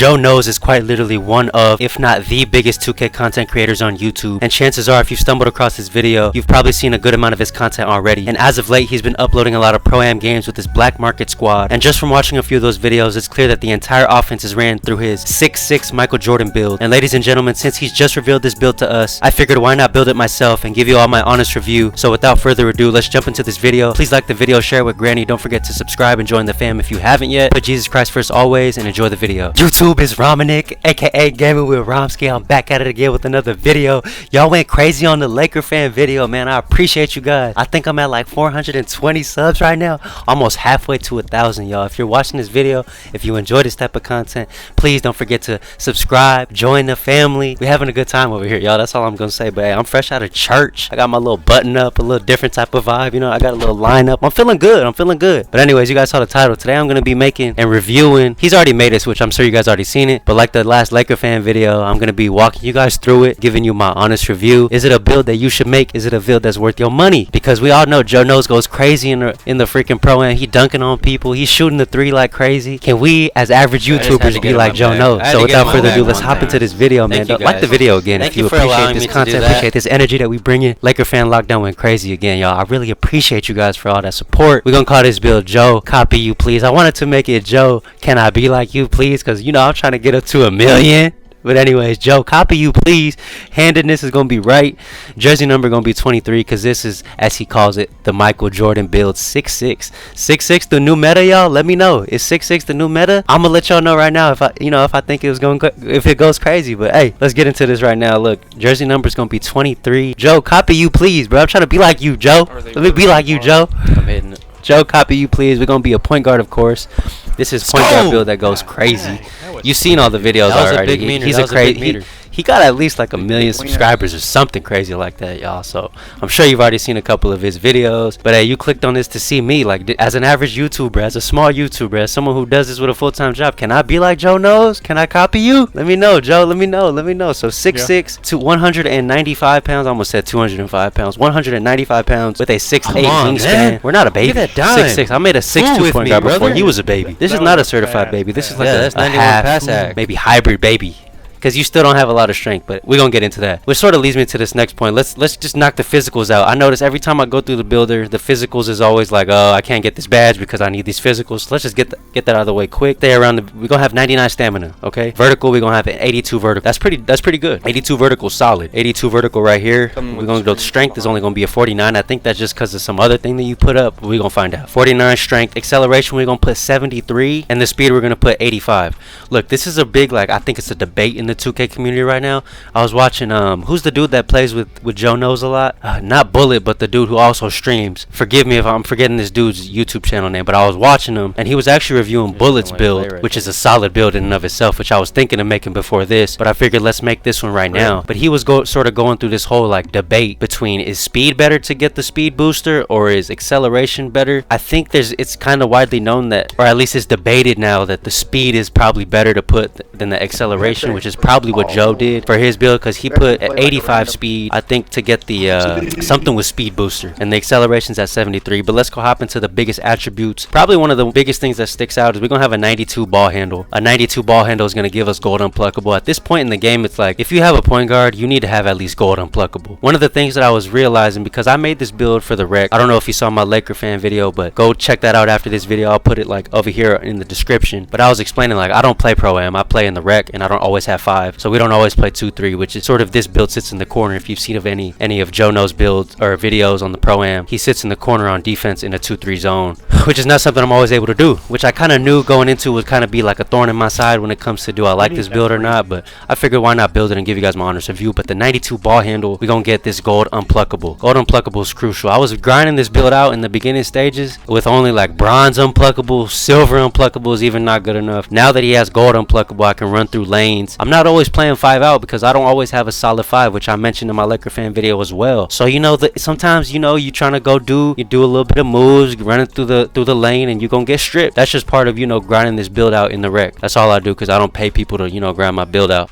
Joe Knows is quite literally one of, if not the biggest 2K content creators on YouTube, and chances are if you've stumbled across his video, you've probably seen a good amount of his content already. And as of late, he's been uploading a lot of pro-am games with his black market squad, and just from watching a few of those videos, it's clear that the entire offense is ran through his 6'6" Michael Jordan build. And ladies and gentlemen, since he's just revealed this build to us, I figured why not build it myself and give you all my honest review. So without further ado, let's jump into this video. Please like the video, share it with Granny, don't forget to subscribe and join the fam if you haven't yet. Put Jesus Christ first always, and enjoy the video. YouTube is Romanik, aka Gaming with Romsky. I'm back at it again with another video. Y'all went crazy on the Laker fan video, man. I appreciate you guys. I think I'm at like 420 subs right now, almost halfway to 1,000, y'all. If you're watching this video, if you enjoy this type of content, please don't forget to subscribe, join the family. We're having a good time over here, y'all. That's all I'm gonna say. But hey, I'm fresh out of church. I got my little button up, a little different type of vibe, you know. I got a little lineup. I'm feeling good. But anyways, you guys saw the title. Today I'm gonna be making and reviewing. He's already made this, which I'm sure you guys already seen it, but like the last Laker fan video, I'm gonna be walking you guys through it, giving you my honest review. Is it a build that you should make? Is it a build that's worth your money? Because we all know Joe Knows goes crazy in the freaking pro-am. He dunking on people. He's shooting the three like crazy. Can we as average YouTubers be like Joe Knows? So without further ado, let's hop into this video, man. Like the video again if you appreciate this content, appreciate this energy that we bring in. Laker fan lockdown went crazy again, y'all. I really appreciate you guys for all that support. We're gonna call this build Joe Copy You Please. I wanted to make it Joe Can I Be Like You Please, because you know I'm trying to get up to 1 million. But anyways, Joe Copy You Please. Handedness is gonna be right. Jersey number gonna be 23, because this is, as he calls it, the Michael Jordan build. 6'6". 6'6" the new meta, y'all. Let me know. Is 6'6" the new meta? I'm gonna let y'all know right now if I think if it goes crazy. But hey, let's get into this right now. Look, jersey number is gonna be 23. Joe Copy You Please, bro. I'm trying to be like you, Joe. Let me be like you, Joe. I'm hitting it. Joe Copy You Please. We're gonna be a point guard, of course. This is point guard build that goes crazy. You've seen all the videos already. He's a crazy. He got at least like 1 million subscribers or something crazy like that, y'all. So I'm sure you've already seen a couple of his videos. But hey, you clicked on this to see me, like as an average YouTuber, as a small YouTuber, as someone who does this with a full-time job. Can I be like Joe Knows? Can I copy you? Let me know, Joe. Let me know. So 6'6" to 195 pounds. I almost said 205 pounds. 195 pounds with a 6'8" wingspan. We're not a baby. 6'6". I made a 6'2" point guard before. He was a baby. This is not a certified baby. This is like a half, maybe hybrid baby. Because you still don't have a lot of strength, but we're gonna get into that. Which sort of leads me to this next point. Let's just knock the physicals out. I notice every time I go through the builder, the physicals is always like, oh, I can't get this badge because I need these physicals. So let's just get that out of the way quick. Stay around. We're gonna have 99 stamina, okay? Vertical, we're gonna have an 82 vertical. That's pretty good. 82 vertical, solid. 82 vertical right here. We're gonna go. Strength is only gonna be a 49. I think that's just because of some other thing that you put up. We're gonna find out. 49 strength. Acceleration, we're gonna put 73, and the speed we're gonna put 85. Look, this is a big, like, I think it's a debate in the 2K community right now. I was watching who's the dude that plays with Joe Knows a lot? Not Bullet, but the dude who also streams. Forgive me if I'm forgetting this dude's YouTube channel name, but I was watching him and he was actually reviewing Bullet's build, which is a solid build in and of itself, which I was thinking of making before this, but I figured let's make this one right now. But he was sort of going through this whole like debate between, is speed better to get the speed booster or is acceleration better? I think it's kind of widely known that, or at least it's debated now, that the speed is probably better to put than the acceleration, which is probably what Joe did for his build, because he put at 85 speed, I think, to get the something with speed booster, and the acceleration's at 73. But let's go hop into the biggest attributes. Probably one of the biggest things that sticks out is we're gonna have a 92 ball handle. A 92 ball handle is gonna give us gold unpluckable. At this point in the game, it's like if you have a point guard, you need to have at least gold unpluckable. One of the things that I was realizing, because I made this build for the rec, I don't know if you saw my Laker fan video, but go check that out after this video. I'll put it like over here in the description. But I was explaining, like, I don't play pro-am, I play in the rec, and I don't always have 5, so we don't always play 2-3, which is sort of, this build sits in the corner. If you've seen of any of Joe Knows builds or videos on the pro-am, he sits in the corner on defense in a 2-3 zone, which is not something I'm always able to do, which I kind of knew going into would kind of be like a thorn in my side when it comes to do I like this build or not. But I figured why not build it and give you guys my honest review. But the 92 ball handle, we're gonna get this gold unpluckable. Gold unpluckable is crucial. I was grinding this build out in the beginning stages with only like bronze unpluckable. Silver unpluckable is even not good enough. Now that he has gold unpluckable, I can run through lanes. I'm not always playing 5 out because I don't always have a solid 5, which I mentioned in my Laker fan video as well. So you know that sometimes, you know, you trying to go do a little bit of moves, running through the lane, and you're gonna get stripped. That's just part of, you know, grinding this build out in the rec. That's all I do, because I don't pay people to, you know, grind my build out.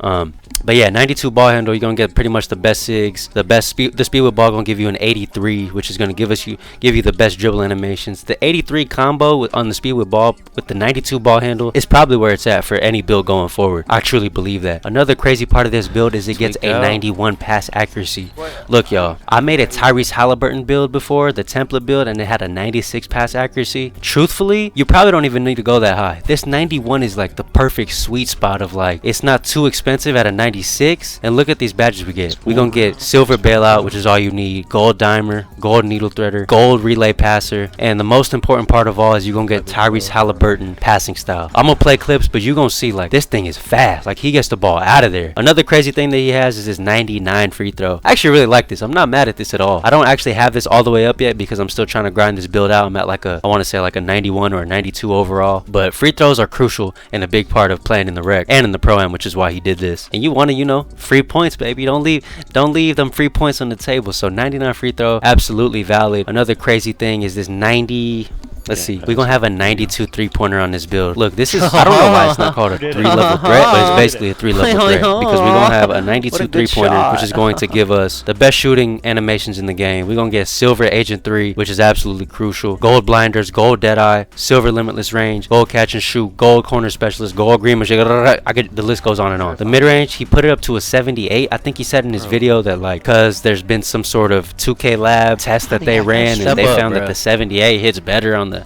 But yeah, 92 ball handle, you're gonna get pretty much the best SIGs, the best speed. The speed with ball gonna give you an 83, which is gonna give you the best dribble animations. The 83 combo on the speed with ball with the 92 ball handle is probably where it's at for any build going forward. I truly believe that. Another crazy part of this build is it gets a 91 pass accuracy. Look, y'all, I made a TYRESE HALIBURTON build before, the template build, and it had a 96 pass accuracy. Truthfully, you probably don't even need to go that high. This 91 is like the perfect sweet spot of like, it's not too expensive at a 96. And look at these badges we get. We're gonna get silver bailout, which is all you need, gold dimer, gold needle threader, gold relay passer, and the most important part of all is you're gonna get TYRESE HALIBURTON passing style. I'm gonna play clips, but you're gonna see like this thing is fast. Like he gets the ball out of there. Another crazy thing that he has is his 99 free throw. I actually really like this. I'm not mad at this at all. I don't actually have this all the way up yet because I'm still trying to grind this build out. I'm at like a, I want to say like a 91 or a 92 overall. But free throws are crucial and a big part of playing in the rec and in the pro-am, which is why he did this. And you want to, you know, free points, baby. Don't leave them free points on the table. So 99 free throw, absolutely valid. Another crazy thing is this 90. Let's see. We're going to have a 92 3-pointer on this build. Look, this is, I don't know why it's not called a 3-level threat, but it's basically a 3-level threat because we're going to have a 92 3-pointer, which is going to give us the best shooting animations in the game. We're going to get silver agent 3, which is absolutely crucial. Gold blinders, gold deadeye, silver limitless range, gold catch and shoot, gold corner specialist, gold green machine. The list goes on and on. The mid-range, he put it up to a 78. I think he said in his video that like, because there's been some sort of 2K lab test that they ran and they found that the 78 hits better on the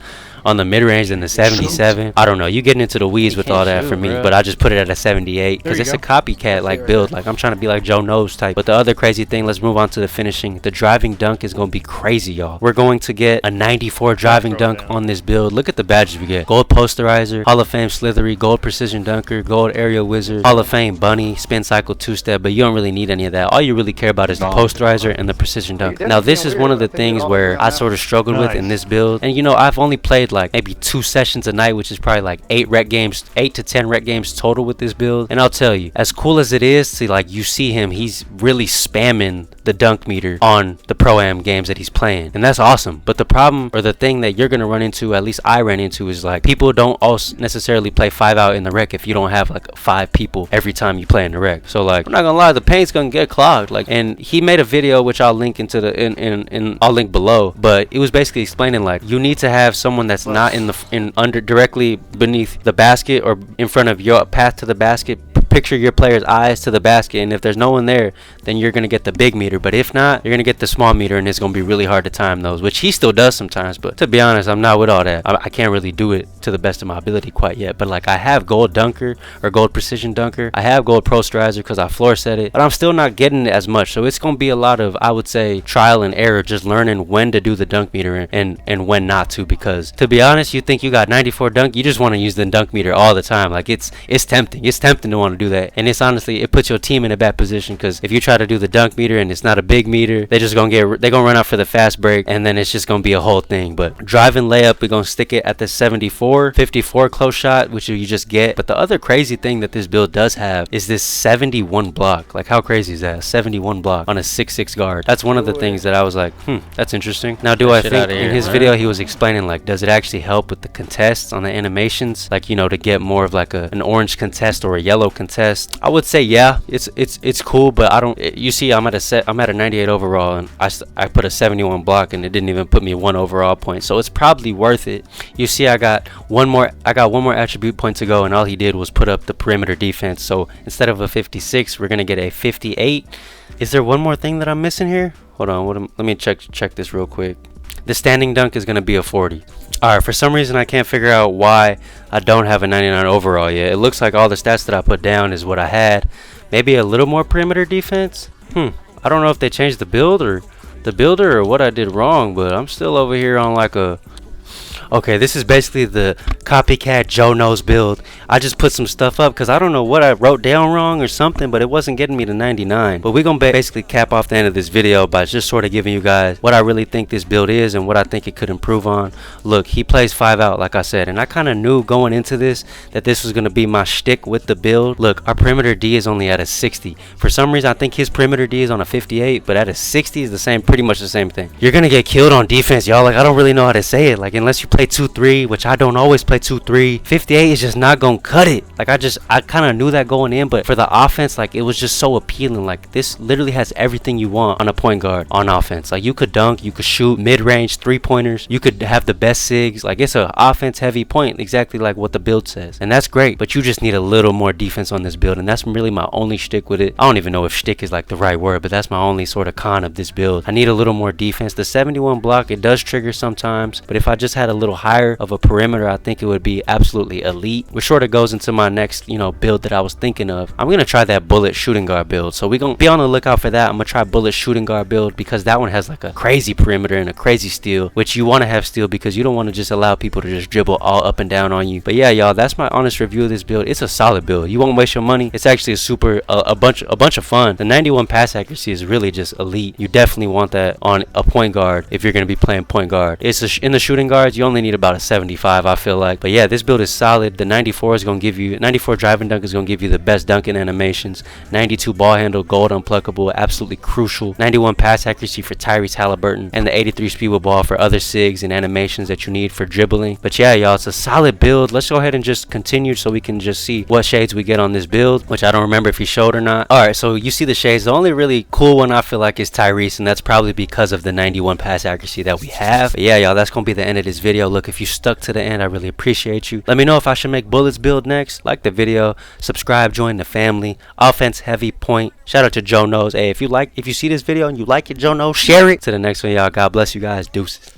mid-range than the 77. I don't know, you getting into the weeds with all that for me, but I just put it at a 78 because it's a copycat like build. Like I'm trying to be like Joe Knows type. But the other crazy thing, let's move on to the finishing. The driving dunk is going to be crazy, y'all. We're going to get a 94 driving dunk on this build. Look at the badges we get. Gold posterizer, Hall of Fame slithery, gold precision dunker, gold aerial wizard, Hall of Fame bunny, spin cycle 2-step, but you don't really need any of that. All you really care about is the posterizer and the precision dunk. Now this is one of the things where I sort of struggled with in this build. And you know, I've only played like maybe 2 sessions a night, which is probably like 8 to 10 rec games total with this build. And I'll tell you, as cool as it is to like, you see him, he's really spamming the dunk meter on the pro-am games that he's playing, and that's awesome. But the problem, or the thing that you're gonna run into, at least I ran into, is like people don't also necessarily play 5 out in the rec if you don't have like 5 people every time you play in the rec. So like, I'm not gonna lie, the paint's gonna get clogged. Like, and he made a video which I'll link into the I'll link below, but it was basically explaining like, you need to have someone that's not under directly beneath the basket or in front of your path to the basket. Picture your player's eyes to the basket, and if there's no one there, then you're gonna get the big meter. But if not, you're gonna get the small meter, and it's gonna be really hard to time those, which he still does sometimes. But to be honest, I'm not with all that. I can't really do it to the best of my ability quite yet. But like, I have gold dunker or gold precision dunker, I have gold posterizer because I floor set it, but I'm still not getting it as much. So it's gonna be a lot of, I would say, trial and error, just learning when to do the dunk meter and when not to. Because to be honest, you think you got 94 dunk, you just want to use the dunk meter all the time. Like it's tempting to want to do that, and it's honestly, it puts your team in a bad position because if you try to do the dunk meter and it's not a big meter, they're gonna run out for the fast break, and then it's just gonna be a whole thing. But driving layup, we're gonna stick it at the 74 54 close shot, which you just get. But the other crazy thing that this build does have is this 71 block. Like, how crazy is that? 71 block on a 6'6" guard. That's one of the things that I was like, that's interesting. Now, do I think in his video he was explaining like, does it actually help with the contests on the animations, like, you know, to get more of like an orange contest or a yellow contest? I would say yeah, it's cool, but I don't. You see, I'm at a 98 overall, and I put a 71 block, and it didn't even put me 1 overall point. So it's probably worth it. You see, I got one more attribute point to go, and all he did was put up the perimeter defense. So instead of a 56, we're gonna get a 58. Is there one more thing that I'm missing here? Hold on, let me check this real quick. The standing dunk is gonna be a 40. Alright, for some reason I can't figure out why I don't have a 99 overall yet. It looks like all the stats that I put down is what I had. Maybe a little more perimeter defense? I don't know if they changed the build or the builder or what I did wrong, but I'm still over here on like a... Okay, this is basically the copycat Joe Knows build. I just put some stuff up because I don't know what I wrote down wrong or something, but it wasn't getting me to 99. But we're going to basically cap off the end of this video by just sort of giving you guys what I really think this build is and what I think it could improve on. Look, he plays 5 out, like I said, and I kind of knew going into this that this was going to be my shtick with the build. Look, our perimeter D is only at a 60. For some reason, I think his perimeter D is on a 58, but at a 60 is pretty much the same thing. You're going to get killed on defense, y'all. Like, I don't really know how to say it. Like, unless you play play 2-3, which I don't always play 2-3. 58 is just not gonna cut it. Like I kind of knew that going in, but for the offense, like it was just so appealing. Like this literally has everything you want on a point guard on offense. Like you could dunk, you could shoot mid-range 3-pointers, you could have the best sigs. Like it's a offense heavy point, exactly like what the build says, and that's great. But you just need a little more defense on this build, and that's really my only shtick with it. I don't even know if shtick is like the right word, but that's my only sort of con of this build. I need a little more defense. The 71 block, it does trigger sometimes, but if I just had a little higher of a perimeter, I think it would be absolutely elite, which sort of goes into my next, you know, build that I was thinking of. I'm gonna try that bullet shooting guard build, so we're gonna be on the lookout for that. I'm gonna try bullet shooting guard build because that one has like a crazy perimeter and a crazy steal, which you want to have steal because you don't want to just allow people to just dribble all up and down on you. But yeah, y'all, that's my honest review of this build. It's a solid build. You won't waste your money. It's actually a bunch of fun. The 91 pass accuracy is really just elite. You definitely want that on a point guard if you're gonna be playing point guard. In the shooting guards, you only need about a 75, I feel like. But yeah, this build is solid. The 94 is gonna give you 94 drive and dunk is gonna give you the best dunking animations. 92 ball handle, gold unpluckable, absolutely crucial. 91 pass accuracy for TYRESE Haliburton, and the 83 speed with ball for other sigs and animations that you need for dribbling. But yeah, y'all, it's a solid build. Let's go ahead and just continue so we can just see what shades we get on this build, which I don't remember if he showed or not. Alright, so you see the shades. The only really cool one I feel like is TYRESE, and that's probably because of the 91 pass accuracy that we have. But yeah, y'all, that's gonna be the end of this video. Look, if you stuck to the end, I really appreciate you. Let me know if I should make bullets build next. Like the video, subscribe, join the family. Offense heavy point. Shout out to Joe Knows. Hey, if you see this video and you like it, Joe Knows, share it. To the next one, y'all. God bless you guys. Deuces.